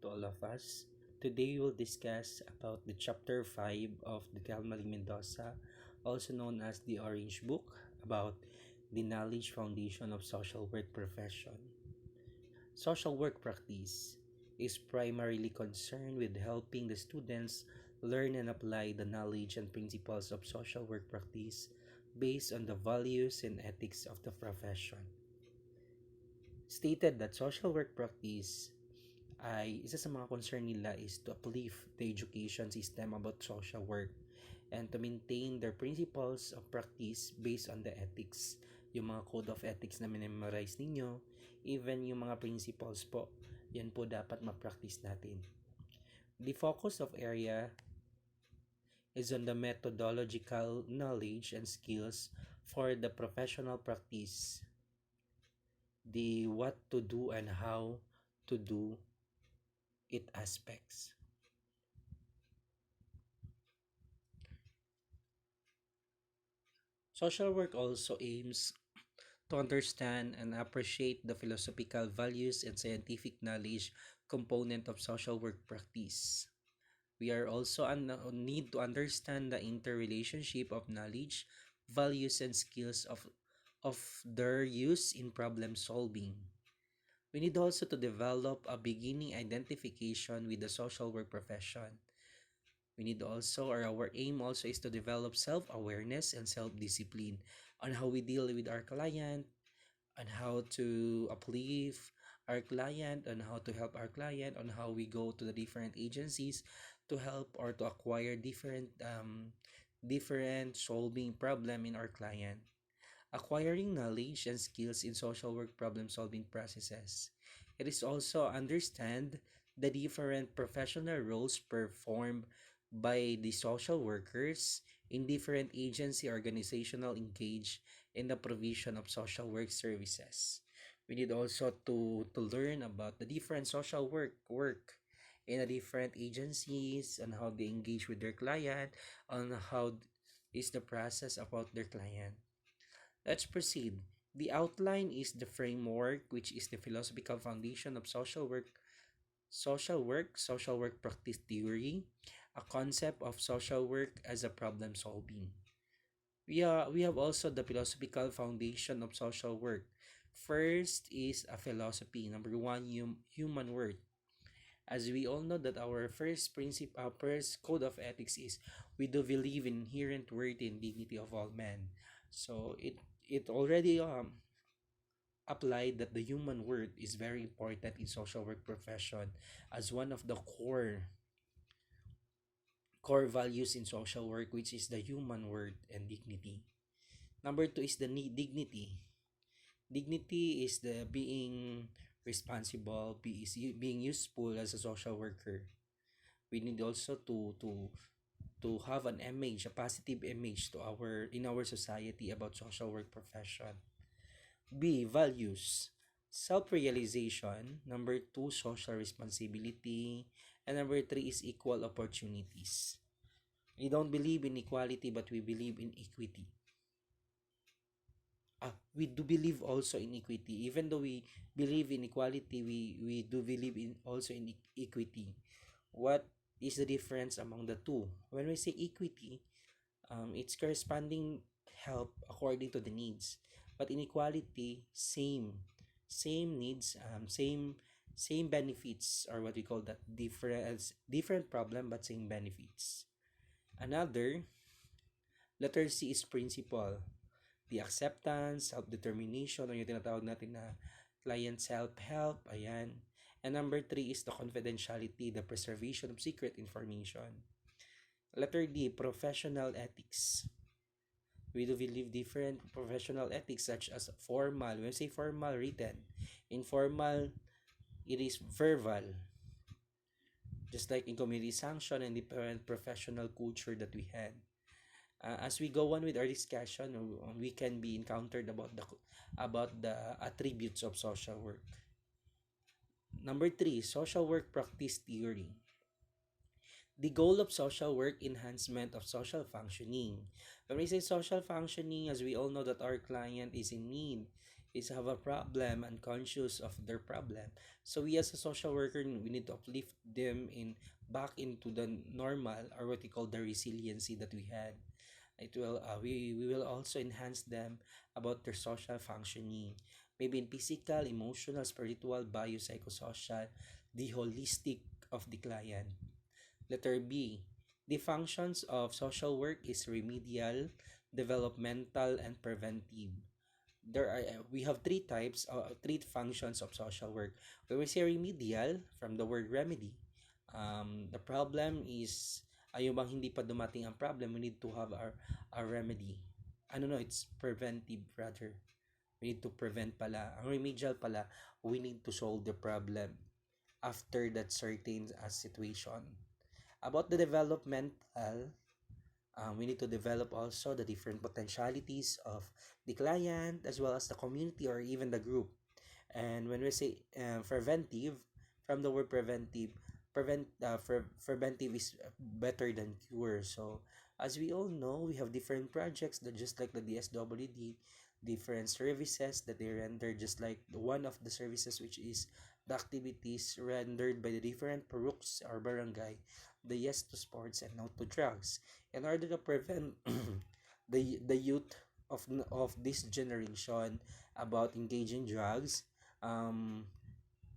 to all of us. Today we'll discuss about the chapter 5 of the Calmali Mendoza, also known as the Orange Book, about the knowledge foundation of social work profession. Social work practice is primarily concerned with helping the students learn and apply the knowledge and principles of social work practice based on the values and ethics of the profession. Stated that social work practice ay isa sa mga concern nila is to uplift the education system about social work and to maintain their principles of practice based on the ethics. Yung mga code of ethics na memorize ninyo, even yung mga principles po, yan po dapat ma-practice natin. The focus of area is on the methodological knowledge and skills for the professional practice, the what to do and how to do it aspects. Social work also aims to understand and appreciate the philosophical values and scientific knowledge component of social work practice. We are also need to understand the interrelationship of knowledge, values, and skills of their use in problem solving. We need also to develop a beginning identification with the social work profession. We need also, or our aim also is to develop self-awareness and self-discipline on how we deal with our client, on how to uplift our client, on how to help our client, on how we go to the different agencies to help or to acquire different solving problem in our client. Acquiring knowledge and skills in social work problem solving processes. It is also understand the different professional roles performed by the social workers in different agency organizational engaged in the provision of social work services. We need also to learn about the different social work in the different agencies and how they engage with their client, on how is the process about their client. Let's proceed. The outline is the framework, which is the philosophical foundation of social work practice theory, a concept of social work as a problem solving. We have also the philosophical foundation of social work. First is a philosophy. Number one, human worth. As we all know that our first principle, our first code of ethics is we do believe in inherent worth and dignity of all men. So it already applied that the human worth is very important in social work profession as one of the core values in social work, which is the human worth and dignity. Number two is the dignity. Dignity is the being responsible, being useful as a social worker. We need also to have an image, a positive image to our in our society about social work profession. B, values. Self-realization. Number two, social responsibility. And number three is equal opportunities. We don't believe in equality, but we believe in equity. We do believe also in equity. Even though we believe in equality, we do believe in also in equity. What is the difference among the two? When we say equity, it's corresponding help according to the needs. But inequality, same needs, same benefits, or what we call that different problem but same benefits. Another, letter C is principle. The acceptance, self-determination, o yung tinatawag natin na client self-help, ayan. And number three is the confidentiality, the preservation of secret information. Letter D, professional ethics. We do believe different professional ethics such as formal. When we say formal, written. Informal, it is verbal. Just like in community sanction and different professional culture that we had. As we go on with our discussion, we can be encountered about the attributes of social work. Number three, social work practice theory. The goal of social work, enhancement of social functioning. When we say social functioning, as we all know that our client is in need, is have a problem, unconscious of their problem. So we as a social worker, we need to uplift them in back into the normal, or what we call the resiliency that we had. It will we will also enhance them about their social functioning, maybe in physical, emotional, spiritual, biopsychosocial, the holistic of the client. Letter B, the functions of social work is remedial, developmental, and preventive. There are we have three functions of social work. When we say remedial, from the word remedy, the problem is ayun bang hindi pa dumating ang problem, we need to have our remedy. Ano no, it's preventive rather. We need to prevent pala. Ang remedial pala, we need to solve the problem after that certain situation. About the developmental, we need to develop also the different potentialities of the client as well as the community or even the group. And when we say preventive, from the word preventive, preventive is better than cure. So as we all know, we have different projects that just like the DSWD, different services that they render, just like one of the services which is the activities rendered by the different paruks or barangay, the yes to sports and no to drugs, in order to prevent the youth of this generation about engaging drugs. Um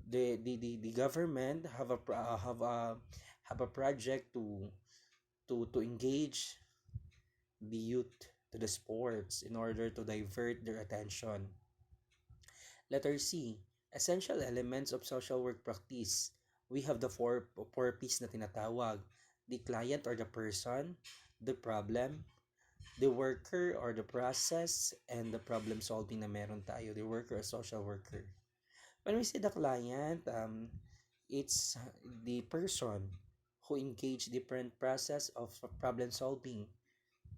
the government have a project to engage the youth to the sports in order to divert their attention. Letter C, essential elements of social work practice. We have the four P's na tinatawag: the client or the person, the problem, the worker or the process, and the problem solving na meron tayo, the worker or social worker. When we say the client, it's the person who engage different process of problem solving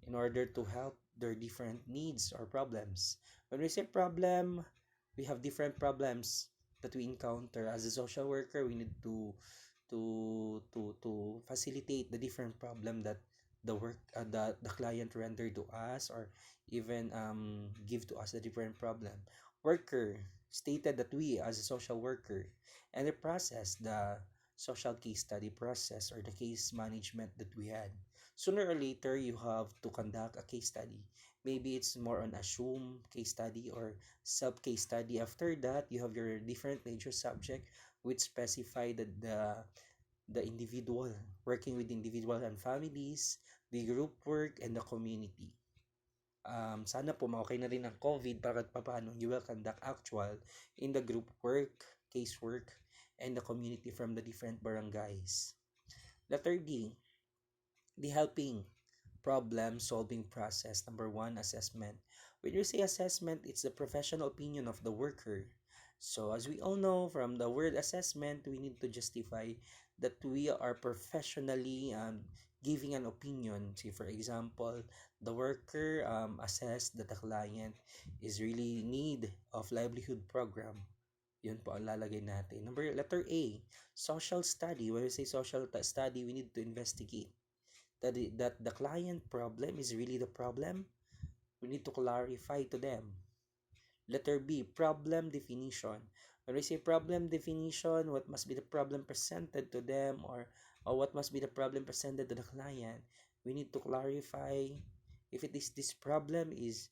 in order to help their different needs or problems. When we say problem, we have different problems that we encounter as a social worker. We need to facilitate the different problem that the client render to us, or even give to us a different problem. Worker stated that we as a social worker, and the process, the social case study process or the case management that we had. Sooner or later you have to conduct a case study. Maybe it's more on assume case study or sub case study. After that, you have your different major subject which specify the individual, working with individual and families, the group work, and the community. Sana po okay na rin ang COVID para paano you will conduct actual in the group work, case work, and the community from the different barangays. Letter D, the helping problem solving process. Number one, assessment. When you say assessment, it's the professional opinion of the worker. So as we all know from the word assessment, we need to justify that we are professionally giving an opinion. Say for example, the worker assessed that the client is really need of livelihood program. Yun po ang lalagay natin. Letter A, social study. When we say social study, we need to investigate that the client problem is really the problem. We need to clarify to them. Letter B, problem definition. When we say problem definition, what must be the problem presented to them, or what must be the problem presented to the client? We need to clarify if it is this problem is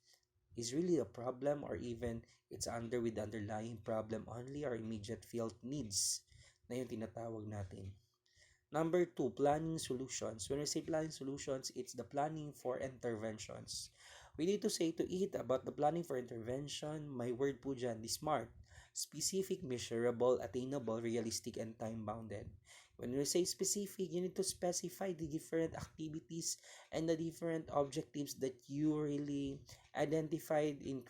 really a problem, or even it's under with the underlying problem only, or immediate field needs na yung tinatawag natin. Number two, planning solutions. When we say planning solutions, it's the planning for interventions. We need to say to it about the planning for intervention. My word po dyan, the SMART. Specific, measurable, attainable, realistic, and time-bounded. When we say specific, you need to specify the different activities and the different objectives that you really identified in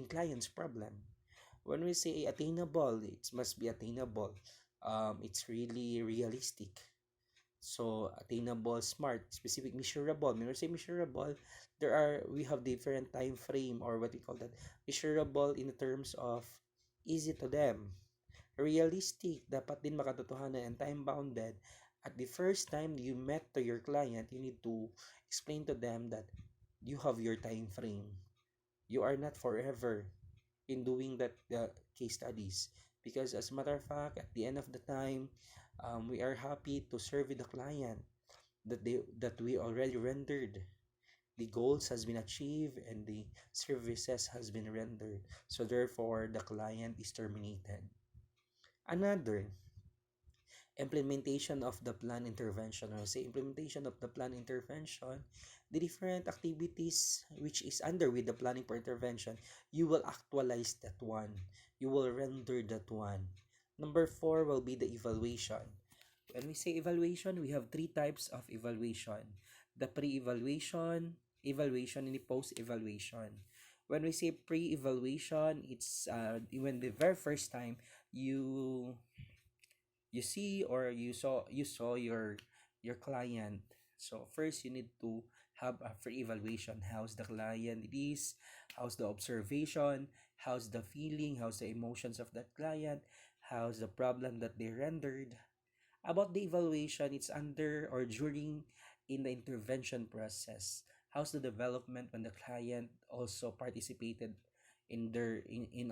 client's problem. When we say attainable, it must be attainable. It's really realistic. So attainable, smart, specific, measurable. When we say measurable, we have different time frame, or what we call that, measurable in terms of easy to them. Realistic, dapat din makatotohanan, and time bounded. At the first time you met to your client, you need to explain to them that you have your time frame. You are not forever. in doing that case studies, because as a matter of fact, at the end of the time, we are happy to serve with the client that we already rendered. The goals has been achieved and the services has been rendered, so therefore the client is terminated. Another, implementation of the plan intervention, or say implementation of the plan intervention, the different activities which is under with the planning for intervention, you will actualize that one, you will render that one. Number four will be the evaluation. When we say evaluation, we have three types of evaluation: the pre-evaluation, evaluation, and the post-evaluation. When we say pre-evaluation, it's when the very first time you see or you saw your client. So first you need to have a free evaluation. How's the client it is, how's the observation, how's the feeling, how's the emotions of that client, how's the problem that they rendered. About the evaluation, it's under or during in the intervention process. How's the development when the client also participated in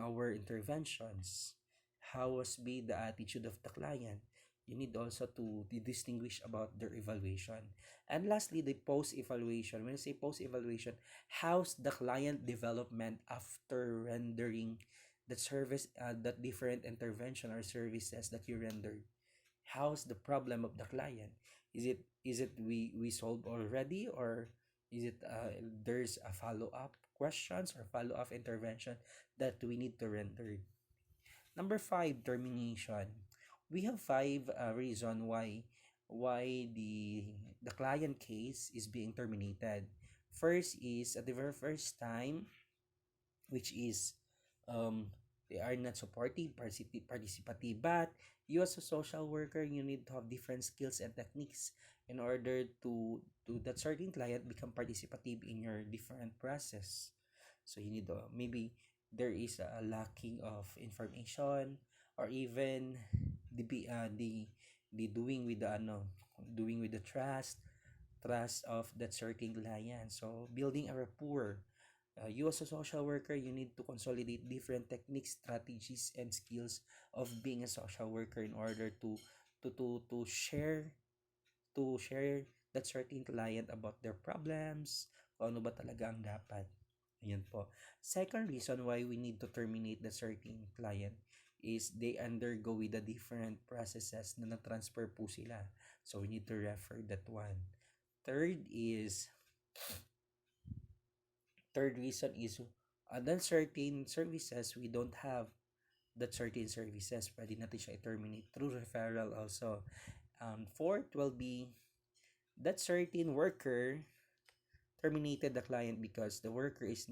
our interventions? How was be the attitude of the client? You need also to distinguish about their evaluation. And lastly, the post evaluation. When I say post evaluation, how's the client development after rendering the service, that different intervention or services that you rendered? How's the problem of the client? Is it we solved already, or is it there's a follow up questions or follow up intervention that we need to render? Number five, termination. We have five reason why the client case is being terminated. First is at the very first time, which is um, they are not supportive, participative. But you as a social worker, you need to have different skills and techniques in order to that certain client become participative in your different process. So you need to, maybe there is a lacking of information, or even the the doing with the doing with the trust of that certain client. So building a rapport. You as a social worker, you need to consolidate different techniques, strategies, and skills of being a social worker in order to share that certain client about their problems, kung ano ba talaga ang dapat. Ayan po. Second reason why we need to terminate the certain client is they undergo with the different processes na na-transfer po sila. So we need to refer that one. Third reason is that certain services we don't have that certain services, pwede natin siya i-terminate through referral also. Fourth will be that certain worker terminated the client because the worker hindi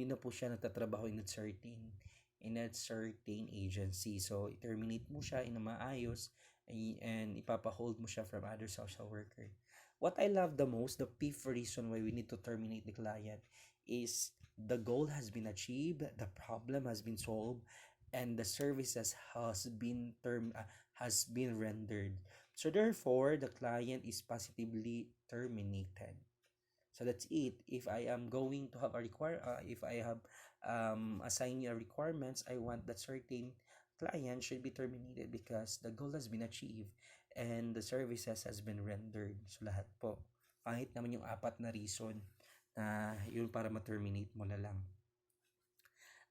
na po siya nagtatrabaho in that certain agency. So i-terminate mo siya in maayos, and ipapa-hold mo siya from other social worker. What I love the most, the fifth reason why we need to terminate the client, is the goal has been achieved, the problem has been solved, and the services has been rendered. So therefore, the client is positively terminated. So that's it. If I am going to have if I have assigned you a requirements, I want that certain client should be terminated because the goal has been achieved and the services has been rendered. So lahat po. Kahit naman yung apat na reason na yun para ma-terminate mo na lang.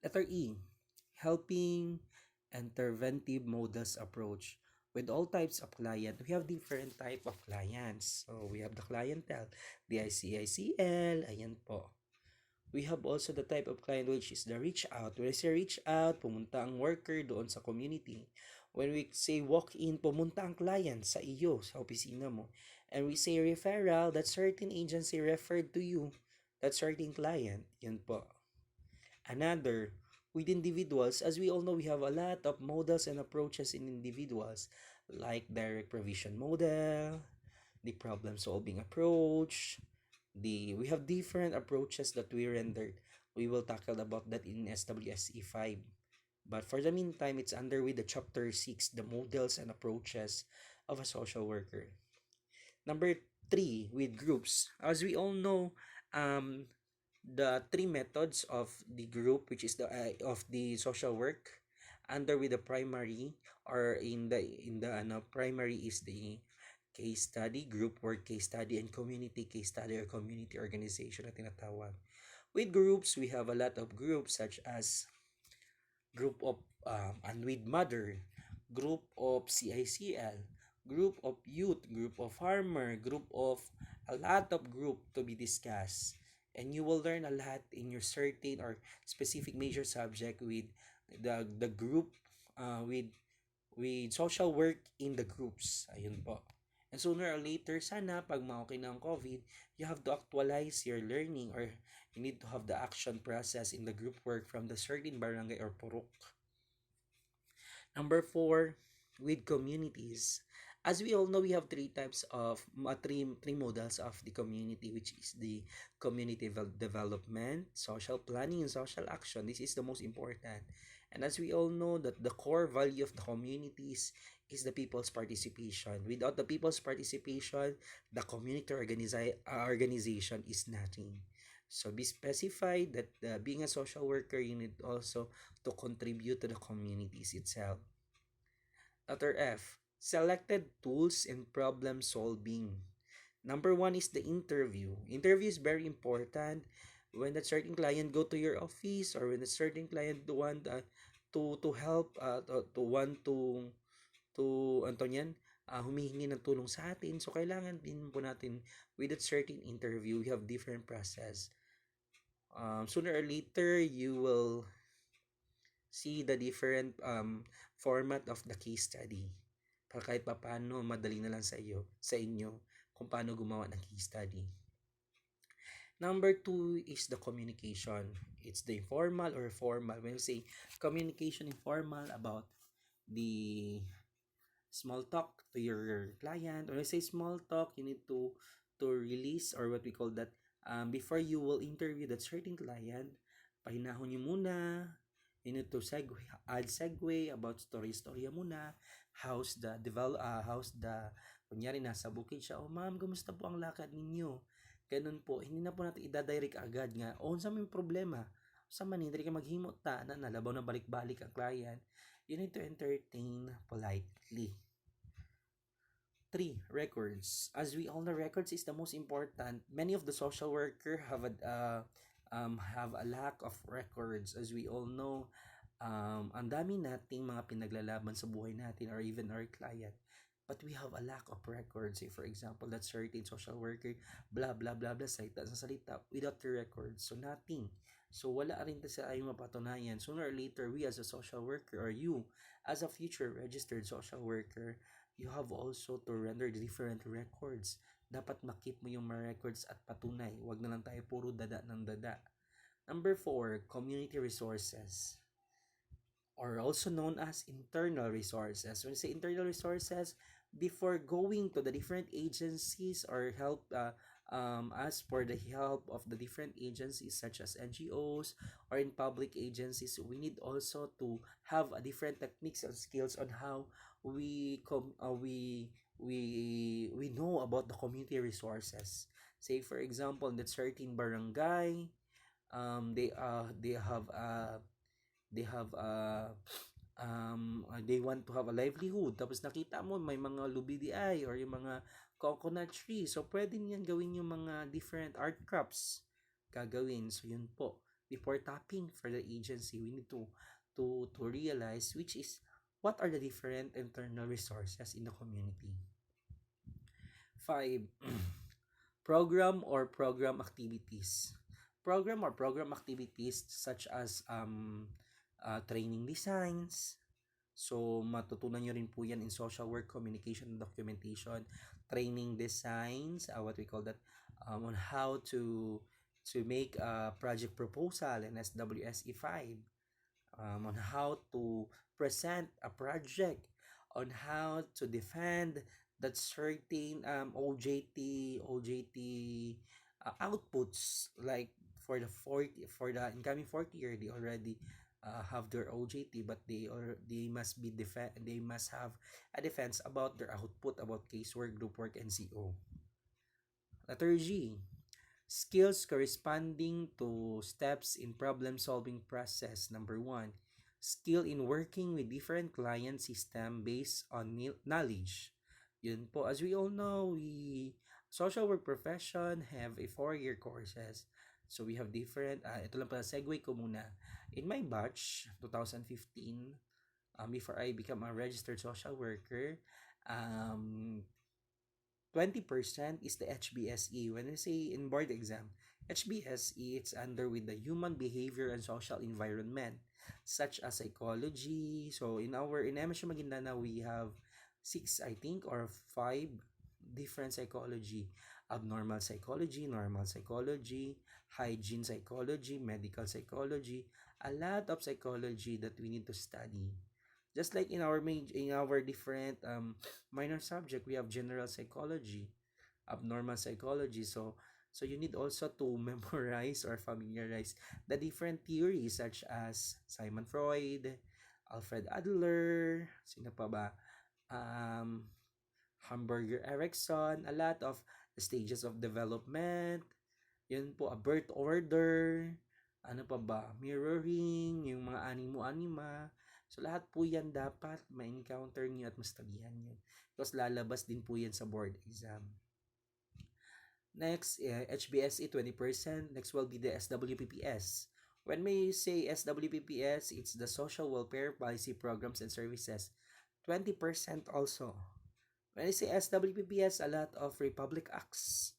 Letter E, helping interventive models approach. With all types of client, we have different type of clients. So, we have the clientele, the ICICL, ayan po. We have also the type of client which is the reach out. When I say reach out, pumunta ang worker doon sa community. When we say walk-in, pumunta ang client sa iyo, sa opisina mo. And we say referral, that certain agency referred to you, that certain client. Yun po. Another, with individuals, as we all know, we have a lot of models and approaches in individuals, like direct provision model, the problem solving approach, we have different approaches that we rendered. We will tackle about that in SWSE5. But for the meantime, it's under with the chapter 6, the models and approaches of a social worker. Number 3, with groups. As we all know, the three methods of the group, which is the of the social work, under with the primary, or in the primary is the case study, group work case study, and community case study or community organization na tinatawag. With groups, we have a lot of groups such as group of unwed mother, group of CICL, group of youth, group of farmer, group of a lot of group to be discussed. And you will learn a lot in your certain or specific major subject with the group, with social work in the groups. Ayun po. And sooner or later, sana pag okay na ang COVID, you have to actualize your learning, or you need to have the action process in the group work from the certain barangay or purok. Number four, with communities. As we all know, we have three types of three models of the community, which is the community development, social planning, and social action. This is the most important. And as we all know, that the core value of the communities is the people's participation. Without the people's participation, the community organization is nothing. So be specified that being a social worker, you need also to contribute to the communities itself. Letter F, selected tools and problem solving. Number one is the interview. Interview is very important when a certain client go to your office, or when a certain client want to help, to want to Antonian, humihingi ng tulong sa atin. So kailangan din po natin with that certain interview, we have different process. Sooner or later, you will see the different format of the case study. Para kahit paano, madali na lang sa inyo kung paano gumawa ng case study. Number two is the communication. It's the informal or formal. When we say communication informal, about the small talk to your client, or when we say small talk, you need to release, or what we call that, before you will interview that certain client, pahinahon nyo muna. You need to add segue about story-storya muna. How's the, kunyari nasa bukid siya, oh ma'am, kumusta po ang lakad ninyo? Ganun po, hindi na po natin idadirect agad nga, sa may problema, sa manindri ka maghimot ta, na nalabaw na balik-balik ang client. You need to entertain politely. 3. Records. As we all know, records is the most important. Many of the social worker have a lack of records. As we all know, ang dami nating mga pinaglalaban sa buhay natin, or even our client, but we have a lack of records. Say for example, that certain social worker, blah blah blah blah, salita sa salita, without the records, so nothing. So wala rin sa ayong mapatunayan. Sooner or later, we as a social worker, or you as a future registered social worker, you have also to render different records. Dapat makip mo yung mga records at patunay. Huwag na lang tayo puro dada ng dada. Number 4, community resources, or also known as internal resources. When we say internal resources, before going to the different agencies, or help, ask for the help of the different agencies such as NGOs or in public agencies, we need also to have a different techniques and skills on how we know about the community resources. Say for example, in the certain barangay, they want to have a livelihood, tapos nakita mo may mga lubidiay or yung mga coconut tree, so pwede niyan gawin yung mga different art crafts gagawin. So yun po, before tapping for the agency, we need to realize which is what are the different internal resources in the community. 5. Program or program activities. Program activities such as training designs. So matutunan nyo rin po yan in social work, communication, and documentation. Training designs, what we call that, on how to make a project proposal in SWP1, on how to present a project, on how to defend that certain OJT outputs, like for the incoming fourth year, they already have their OJT, but they must have a defense about their output, about casework, group work, and CO. Letter G, Skills corresponding to steps in problem-solving process. Number one, skill in working with different client system based on knowledge. Yun po, as we all know, we social work profession have a 4-year courses. So we have different, ito lang pala, segue ko muna. In my batch, 2015, before I become a registered social worker, um, 20% is the HBSE. When I say in board exam, HBSE, it's under with the human behavior and social environment, such as psychology. So in MSU Maguindanao, we have 6, I think, or 5 different psychology. Abnormal psychology, normal psychology, hygiene psychology, medical psychology, a lot of psychology that we need to study. Just like in our in our different minor subject, we have general psychology, abnormal psychology. So you need also to memorize or familiarize the different theories such as Simon Freud, Alfred Adler, sino pa ba? Um, Hamburger Erickson, a lot of stages of development, yun po, a birth order, ano pa ba, mirroring, yung mga animo-anima. So, lahat po yan dapat ma-encounter nyo at mastabihan nyo. Because lalabas din po yan sa board exam. Next, HBSE 20%. Next will be the SWPPS. When we say SWPPS, it's the Social Welfare Policy Programs and Services. 20% also. When I say SWPPS, a lot of Republic Acts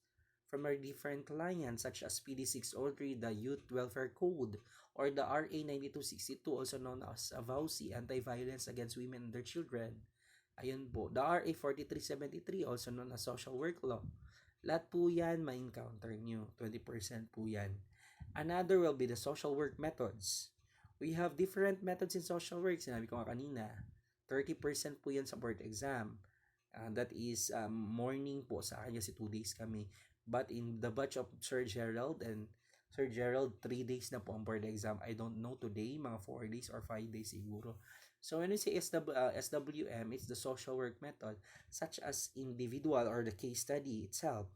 from our different clients such as PD 603, the Youth Welfare Code, or the RA 9262, also known as AVAUSI, Anti-Violence Against Women and Their Children. Ayun po. The RA 4373, also known as Social Work Law. Lahat po yan ma-encounter nyo. 20% po yan. Another will be the social work methods. We have different methods in social work. Sinabi ko nga kanina. 30% po yan sa board exam. That is morning po sa akin kasi 2 days kami. But in the batch of Sir Gerald and Sir Gerald, 3 days na po ang board exam. I don't know today, mga 4 days or 5 days siguro. So when we say SWM, it's the social work method such as individual or the case study itself.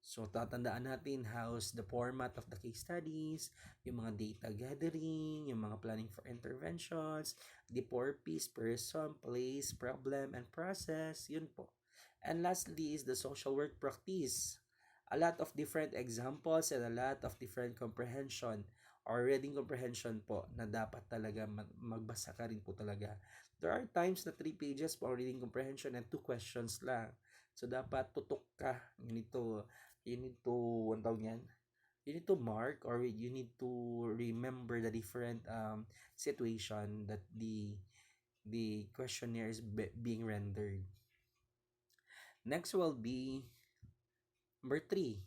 So tatandaan natin how's the format of the case studies, yung mga data gathering, yung mga planning for interventions, the purpose, person, place, problem, and process, yun po. And lastly is the social work practice. A lot of different examples and a lot of different comprehension or reading comprehension po na dapat talaga magbasa ka rin po talaga. There are times na 3 pages po reading comprehension and 2 questions lang. So dapat tutok ka. You need to ano tawag yan? You need to mark or you need to remember the different situation that the questionnaire is being rendered. Next will be number 3.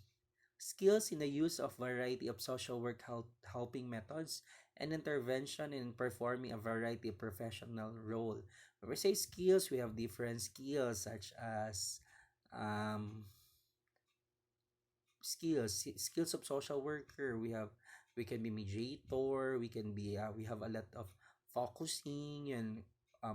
Skills in the use of variety of social work helping methods and intervention in performing a variety of professional role. When we say skills, we have different skills such as skills of social worker. We can be mediator, we have a lot of focusing and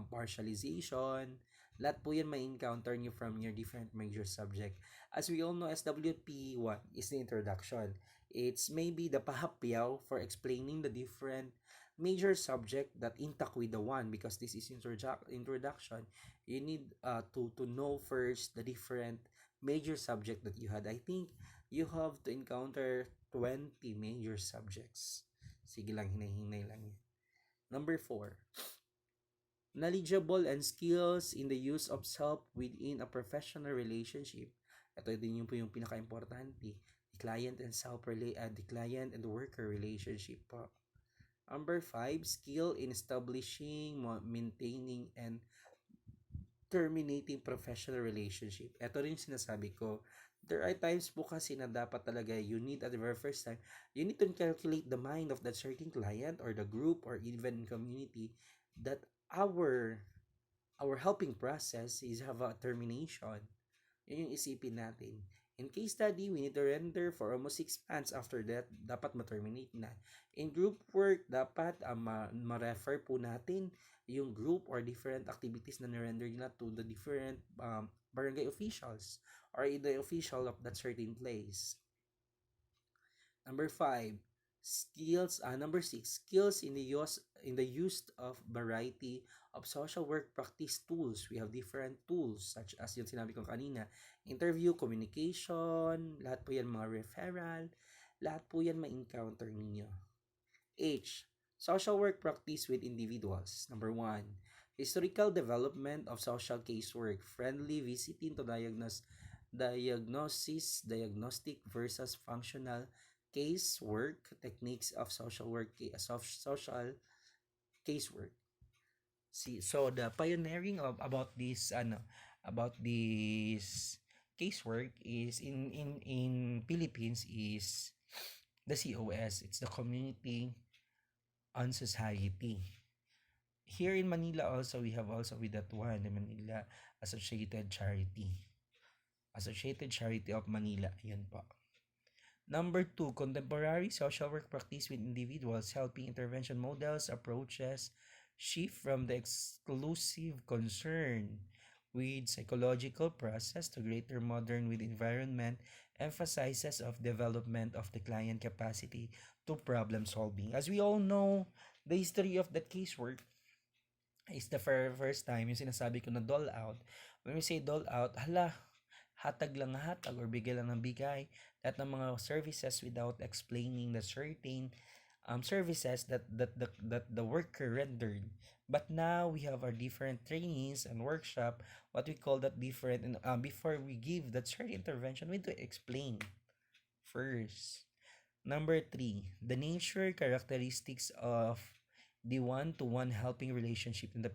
partialization. Lahat po yan ma-encounter nyo from your different major subject. As we all know, SWP1 is the introduction. It's maybe the pahapyaw for explaining the different major subject that intact with the one, because this is introduction. You need to know first the different major subject that you had. I think you have to encounter 20 major subjects. Sige lang, hinay-hinay lang yan. Number 4. Knowledgeable and skills in the use of self within a professional relationship. Ito din yung po yung pinaka-importante. The client and the client and the worker relationship po. Number 5, skill in establishing, maintaining, and terminating professional relationship. Ito rin yung sinasabi ko. There are times po kasi na dapat talaga you need at the very first time, you need to calculate the mind of that certain client or the group or even community that our helping process is have a termination. Yun yung isipin natin. In case study, we need to render for almost 6 months. After that, dapat ma-terminate na. In group work, dapat ma-refer po natin yung group or different activities na na-render nila to the different barangay officials or the official of that certain place. Number five, skills. Number six, skills in the use of variety of social work practice tools. We have different tools such as yung sinabi ko kanina, interview, communication, lahat po yan mga referral, lahat po yan ma-encounter ninyo. H. Social work practice with individuals. Number one, historical development of social casework, friendly visiting to diagnostic versus functional casework techniques of social casework. See, so the pioneering of about this casework is in Philippines is the COS. It's the Community on Society. Here in Manila also, we have also with that one, the Manila Associated Charity of Manila. Yan po. Number two, contemporary social work practice with individuals, helping intervention models, approaches, shift from the exclusive concern with psychological process to greater modern with environment, emphasizes of development of the client capacity to problem solving. As we all know, the history of that casework is the first time yung sinasabi ko na dole out. When we say dole out, hala, hatag lang na hatag or bigay lang ng bigay. Lahat ng mga services without explaining the certain services that the worker rendered. But now we have our different trainings and workshop, what we call that different, and before we give that certain intervention, we need to explain first. Number three, the nature characteristics of the one-to-one helping relationship in the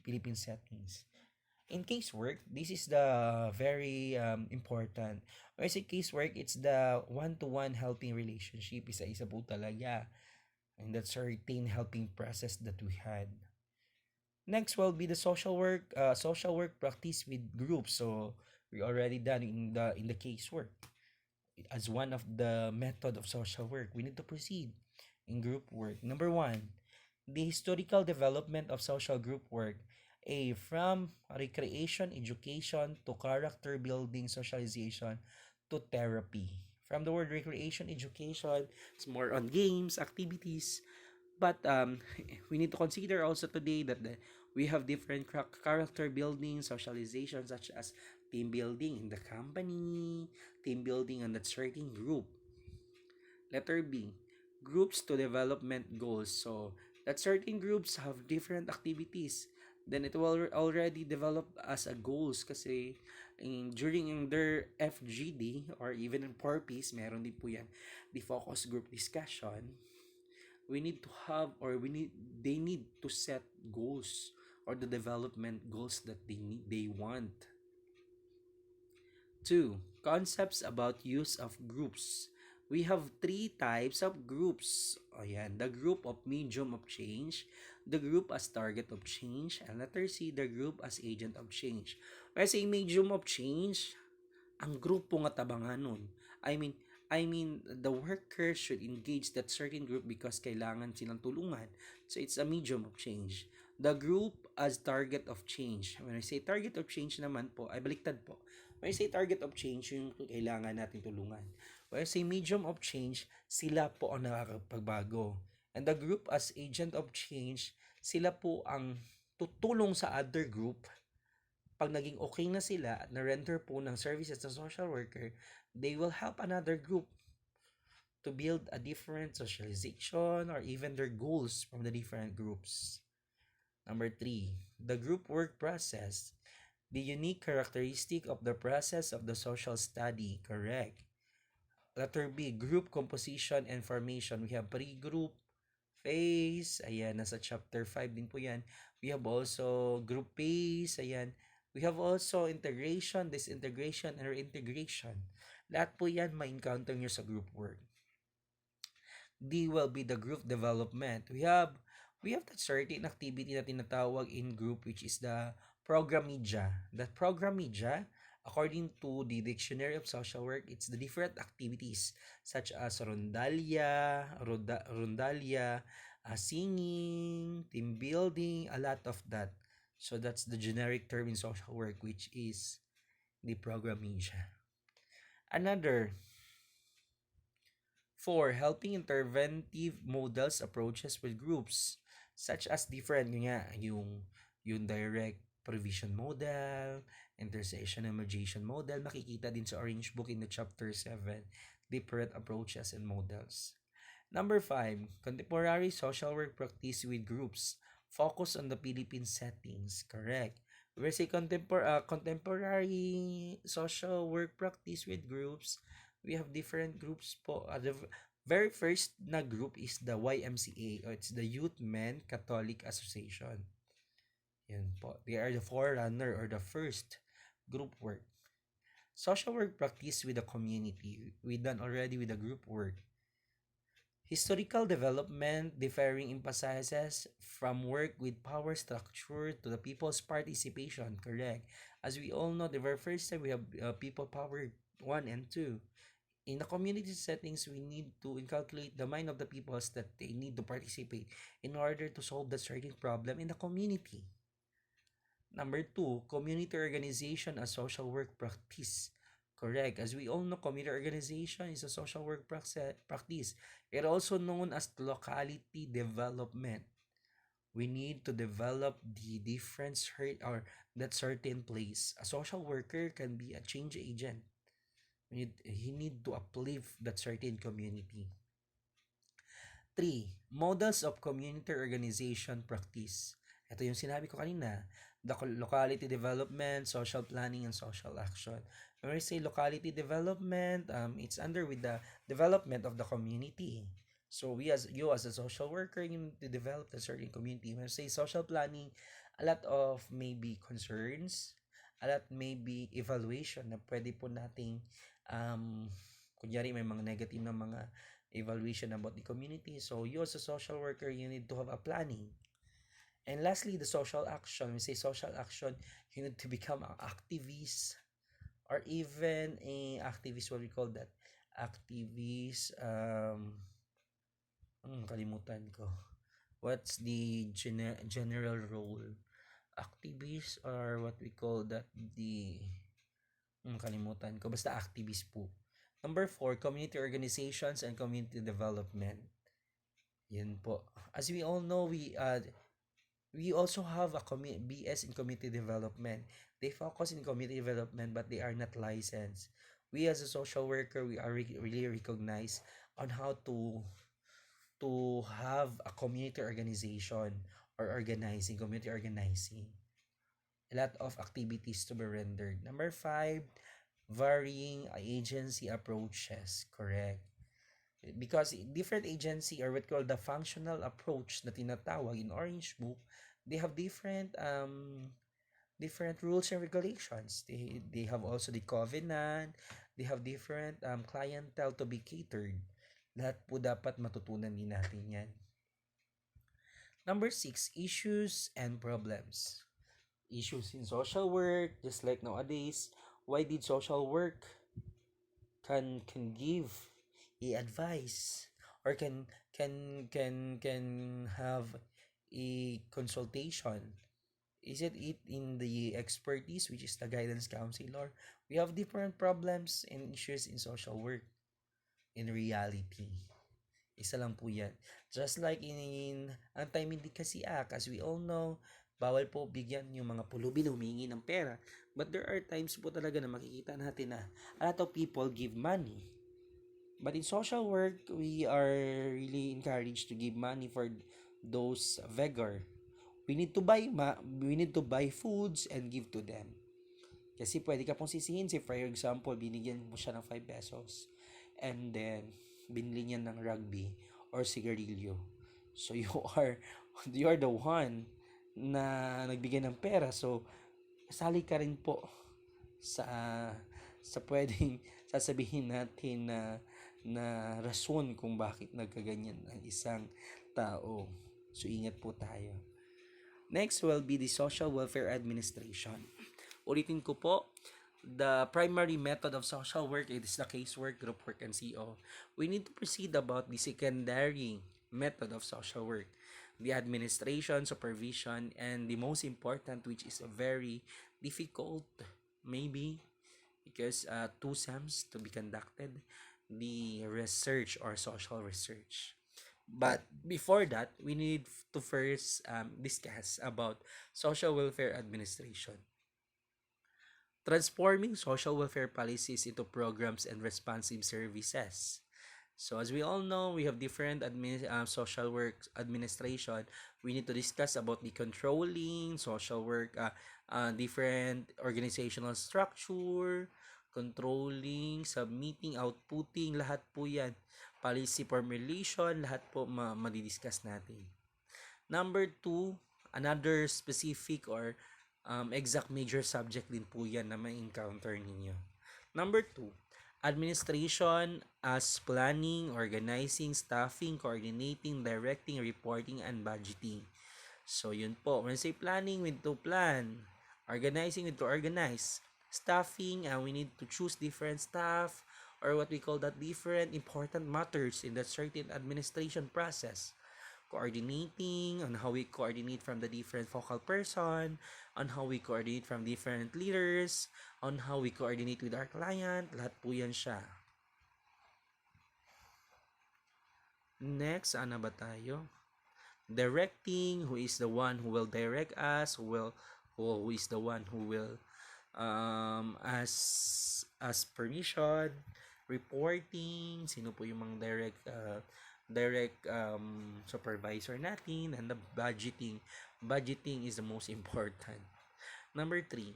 Philippine settings. In casework, this is the very important. When I say casework, it's the one-to-one helping relationship. Isa-isa po talaga. And that certain helping process that we had. Next will be the social work practice with groups. So we already done in the casework as one of the method of social work. We need to proceed in group work. Number one, the historical development of social group work. From recreation, education to character building, socialization to therapy. From the word recreation, education, it's more on games, activities. But we need to consider also today that we have different character building, socialization, such as team building in the company, team building on that certain group. Letter B, groups to development goals. So that certain groups have different activities. Then it will already develop as a goals kasi during their FGD or even in PORPIS, meron din po yan, the focus group discussion. We need to have or they need to set goals or the development goals that they want. 2. Concepts about use of groups. We have three types of groups. Ayan, the group of medium of change, the group as target of change, and letter C, the group as agent of change. When I say medium of change, ang grupo nga tabangan nun. I mean, the workers should engage that certain group because kailangan silang tulungan. So, it's a medium of change. The group as target of change. When I say target of change naman po, ay baliktad po. When I say target of change, yung kailangan natin tulungan. When I say medium of change, sila po ang nakakapagbago. And the group as agent of change, sila po ang tutulong sa other group. Pag naging okay na sila at na-render po ng services ng social worker, they will help another group to build a different socialization or even their goals from the different groups. Number 3, the group work process. The unique characteristic of the process of the social study. Correct. Letter B, group composition and formation. We have pre-group, phase. Ayan, nasa chapter 5 din po yan. We have also group phase. Ayan. We have also integration, disintegration, and reintegration. Lahat po yan ma-encounter nyo sa group work. D will be the group development. We have that certain activity na tinatawag in group which is the program media. That program media, according to the Dictionary of Social Work, it's the different activities such as rondalia, singing, team building, a lot of that. So that's the generic term in social work, which is the program media. Another 4. Helping interventive models approaches with groups such as different yun nga, yung direct provision model, intercession and mediation model, makikita din sa Orange Book in the chapter 7, different approaches and models. Number 5, contemporary social work practice with groups. Focus on the Philippine settings. Correct. We say contemporary social work practice with groups. We have different groups po. The very first na group is the YMCA, or it's the Youth Men Catholic Association. Yan po. They are the forerunner or the first group work. Social work practice with the community. We done already with the group work. Historical development differing emphasizes from work with power structure to the people's participation, correct? As we all know, the very first time we have people power 1 and 2. In the community settings, we need to inculcate the mind of the peoples that they need to participate in order to solve the certain problem in the community. Number 2, community organization as social work practice. Correct. As we all know, community organization is a social work practice. It also known as locality development. We need to develop the different or that certain place. A social worker can be a change agent. He need to uplift that certain community. 3. Models of community organization practice. Ito yung sinabi ko kanina, the locality development, social planning, and social action. When we say locality development, it's under with the development of the community. So you as a social worker, you need to develop the certain community. When we say social planning, a lot of maybe concerns, a lot maybe evaluation na pwede po nating kunyari may mga negative na mga evaluation about the community. So you as a social worker, you need to have a planning. And lastly, the social action. We say social action, you need to become an activist or even a activist, what we call that? Activist, kalimutan ko. What's the general role? Activist or what we call that? Kalimutan ko. Basta activist po. Number 4, community organizations and community development. Yan po. As we all know, we also have a BS in community development. They focus in community development but they are not licensed. We as a social worker, we are really recognized on how to have a community organization or community organizing. A lot of activities to be rendered. Number 5, varying agency approaches. Correct. Because different agency or what called the functional approach na tinatawag in Orange Book, they have different rules and regulations. They have also the covenant, they have different clientele to be catered. Lahat po dapat matutunan din natin yan. Number 6, issues and problems. Issues in social work, just like nowadays, why did social work can give a advice or can have a consultation? Is it in the expertise, which is the guidance counselor? We have different problems and issues in social work in reality. Isa lang po yan. Just like in Anti-Mendicancy Act, as we all know, bawal po bigyan yung mga pulubi na humingi ng pera. But there are times po talaga na makikita natin na a lot of people give money. But in social work, we are really encouraged to give money for those beggar. We need to buy foods and give to them. Kasi pwede ka pong sisihin, say for example, binigyan mo siya ng 5 pesos and then binili niya ng rugby or sigarilyo. So you are the one na nagbigay ng pera. So sali ka rin po sa pwedeng sasabihin natin na rason kung bakit nagkaganyan ang isang tao. So ingat po tayo. Next will be the Social Welfare Administration. Ulitin ko po, the primary method of social work is the casework, group work, and CO. We need to proceed about the secondary method of social work, the administration, supervision, and the most important, which is very difficult, maybe, because 2 SEMs to be conducted, the research or social research. But before that, we need to first discuss about social welfare administration. Transforming social welfare policies into programs and responsive services. So as we all know, we have different social work administration. We need to discuss about the controlling, social work, different organizational structure, controlling, submitting, outputting, lahat po yan. Policy formulation, lahat po madidiscuss natin. Number two, another specific or exact major subject din po yan na may encounter ninyo. Number two, administration as planning, organizing, staffing, coordinating, directing, reporting, and budgeting. So, yun po. When I say planning, we need to plan. Organizing, we need to organize. Staffing, we need to choose different staff or what we call that different important matters in that certain administration process. Coordinating, on how we coordinate from the different focal person, on how we coordinate from different leaders, on how we coordinate with our client, lahat po yan siya. Next, ano ba tayo? Directing, who is the one who will direct us, who is the one who will as permission. Reporting, sino po yung mga direct supervisor natin, and the budgeting is the most important. Number 3,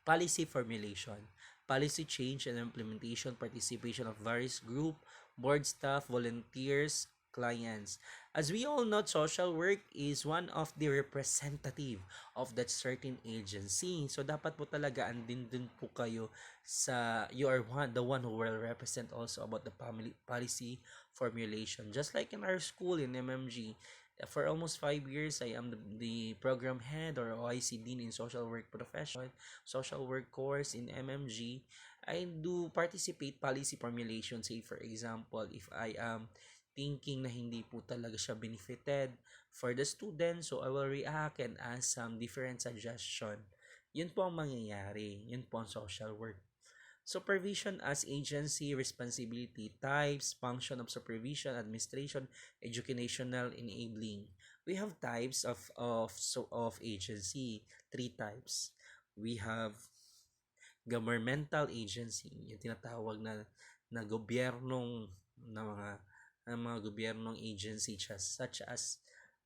policy formulation, policy change and implementation, participation of various group, board staff, volunteers, clients. As we all know, social work is one of the representative of that certain agency. So, dapat po talaga andin din po kayo you are the one who will represent also about the policy formulation. Just like in our school in MMG, for almost 5 years, I am the program head or OIC Dean in social work profession, social work course in MMG. I do participate policy formulation. Say for example, if I am thinking na hindi po talaga siya benefited for the student, so I will react and ask some different suggestion. Yun po ang mangyayari. Yun po ang social work. Supervision as agency, responsibility, types, function of supervision, administration, educational enabling. We have types of agency, 3 types. We have governmental agency, yung tinatawag na gobyernong mga gobyernong agency such as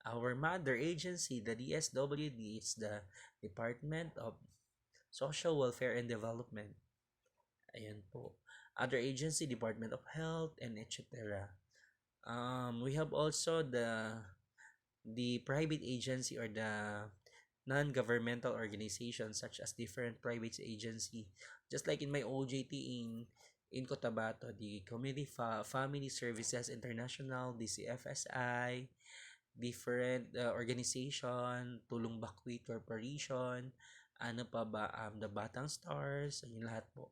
our mother agency, the DSWD, is the Department of Social Welfare and Development. Ayan po. Other agency, Department of Health, and etc. We have also the private agency or the non-governmental organizations such as different private agency. Just like in my OJT in Cotabato, the Community Family Services International, DCFSI, different organization, Tulong Bakwit Corporation, ano pa ba, the Batang Stars, ayun lahat po.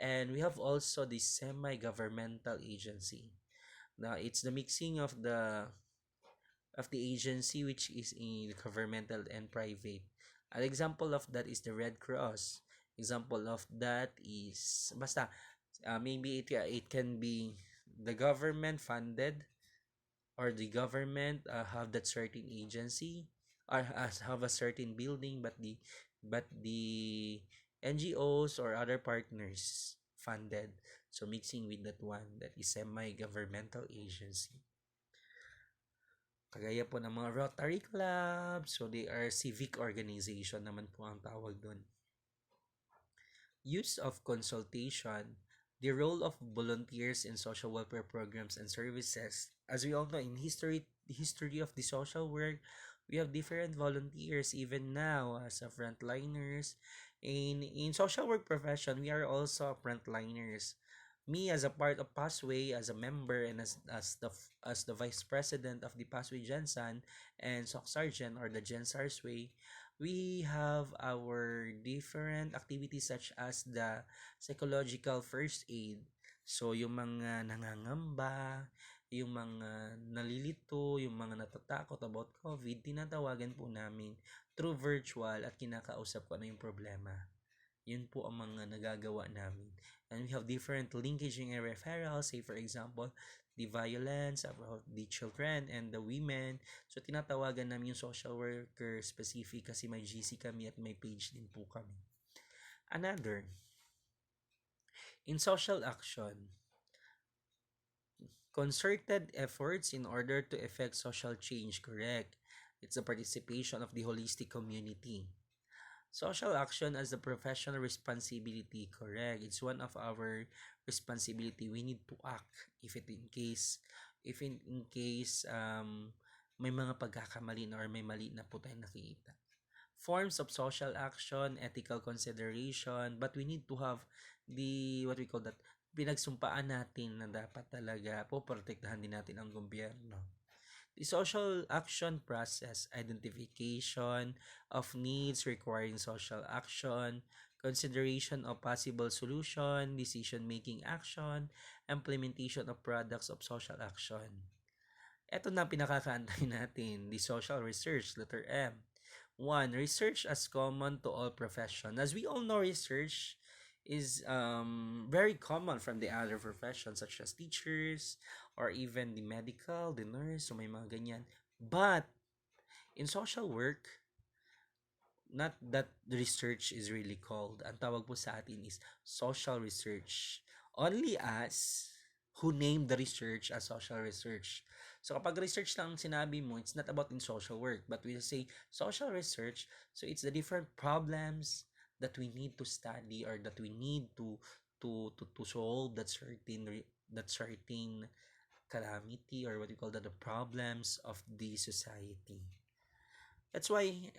And we have also the Semi-Governmental Agency. Now, it's the mixing of the agency which is in governmental and private. An example of that is the Red Cross. Example of that is basta maybe it can be the government funded or the government have that certain agency or have a certain building, but the NGOs or other partners funded. So mixing with that one, that is semi-governmental agency. Kagaya po ng mga Rotary Club, so they are civic organization naman po ang tawag doon. Use of consultation, the role of volunteers in social welfare programs and services. As we all know, in history of the social work, we have different volunteers even now as a frontliners. In social work profession, we are also frontliners. Me as a part of Pathway, as a member, and as the vice president of the Pathway Gensan and SOC Sergeant or the Gensars Way, we have our different activities such as the psychological first aid. So, yung mga nangangamba, yung mga nalilito, yung mga natatakot about COVID, tinatawagan po namin through virtual at kinakausap ko ano yung problema. Yun po ang mga nagagawa namin. And we have different linkaging and referrals. Say for example, the violence about the children and the women. So tinatawagan namin yung social worker specific kasi may GC kami at may page din po kami. Another, in social action, concerted efforts in order to effect social change, correct? It's the participation of the holistic community. Social action as a professional responsibility, correct? It's one of our responsibility. We need to act if in case may mga pagkakamali na or may mali na po tayong nakikita. Forms of social action, ethical consideration, but we need to have the what we call that pinagsumpaan natin na dapat talaga po protektahan din natin ang gobyerno. The social action process, identification of needs requiring social action, consideration of possible solution, decision-making action, implementation of products of social action. Ito na pinakakaantay natin, the social research, letter M. 1. Research as common to all professions. As we all know, research is very common from the other professions such as teachers or even the medical, the nurse, so may mga ganyan. But in social work, not that the research is really called. Ang tawag po sa atin is social research. Only us who named the research as social research. So kapag research lang sinabi mo, it's not about in social work, but we say social research, so it's the different problems that we need to study or that we need to solve that certain calamity or what we call that the problems of the society. That's why,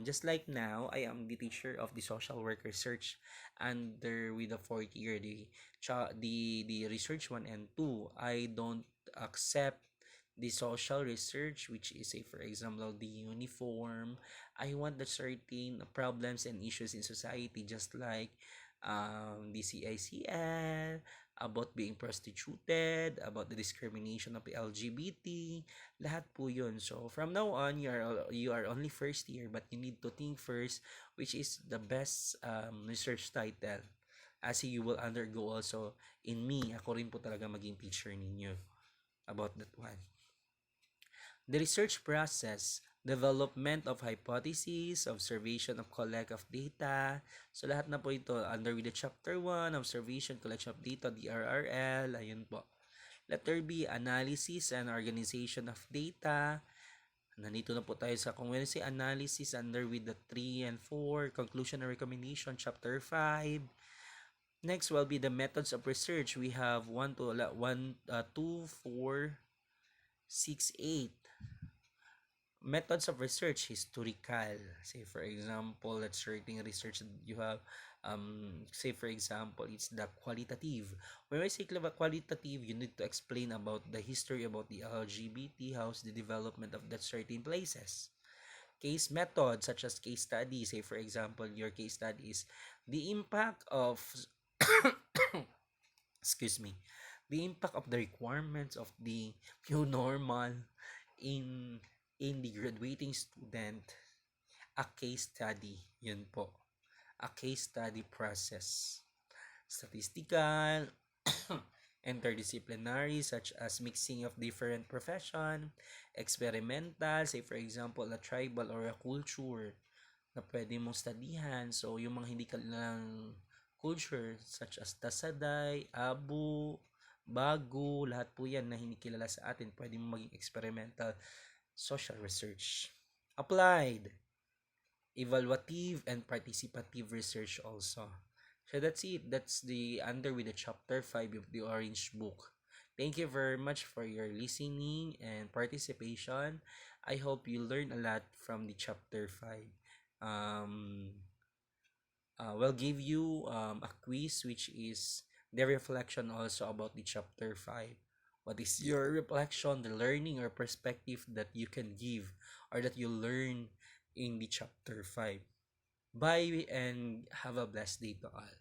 just like now, I am the teacher of the social work research under with the fourth year, the research 1 and 2. I don't accept the social research, which is, say, for example, the uniform. I want the certain problems and issues in society, just like the CICL, about being prostituted, about the discrimination of the LGBT, lahat po yun. So, from now on, you are only first year, but you need to think first, which is the best research title. As you will undergo also in me, ako rin po talaga maging teacher ninyo about that one. The research process, development of hypotheses, observation of collect of data. So, lahat na po ito under with the chapter 1, observation, collection of data, DRRL, ayun po. Letter B, analysis and organization of data. Nandito na po tayo sa, kung when say analysis, under with the 3 and 4, conclusion and recommendation, chapter 5. Next will be the methods of research. We have 2, 4, 6, 8. Methods of research, historical. Say for example, let's certain research you have, say for example, it's the qualitative. When I say qualitative, you need to explain about the history about the LGBT, how's the development of that certain places. Case method, such as case study. Say for example, your case study is the impact of excuse me, the impact of the requirements of the new normal in the graduating student, a case study. Yun po. A case study process. Statistical, interdisciplinary, such as mixing of different profession, experimental, say for example, a tribal or a culture na pwede mong studyhan. So, yung mga hindi kanilang culture, such as Tasaday, Abu, Bago, lahat po yan na hindi kilala sa atin, pwede mong maging experimental social research. Applied, evaluative, and participative research also. So that's it. That's the under with the chapter 5 of the Orange Book. Thank you very much for your listening and participation. I hope you learn a lot from the chapter 5. We'll give you a quiz, which is the reflection also about the chapter 5. What is your reflection, the learning or perspective that you can give or that you learn in the chapter 5? Bye and have a blessed day to all.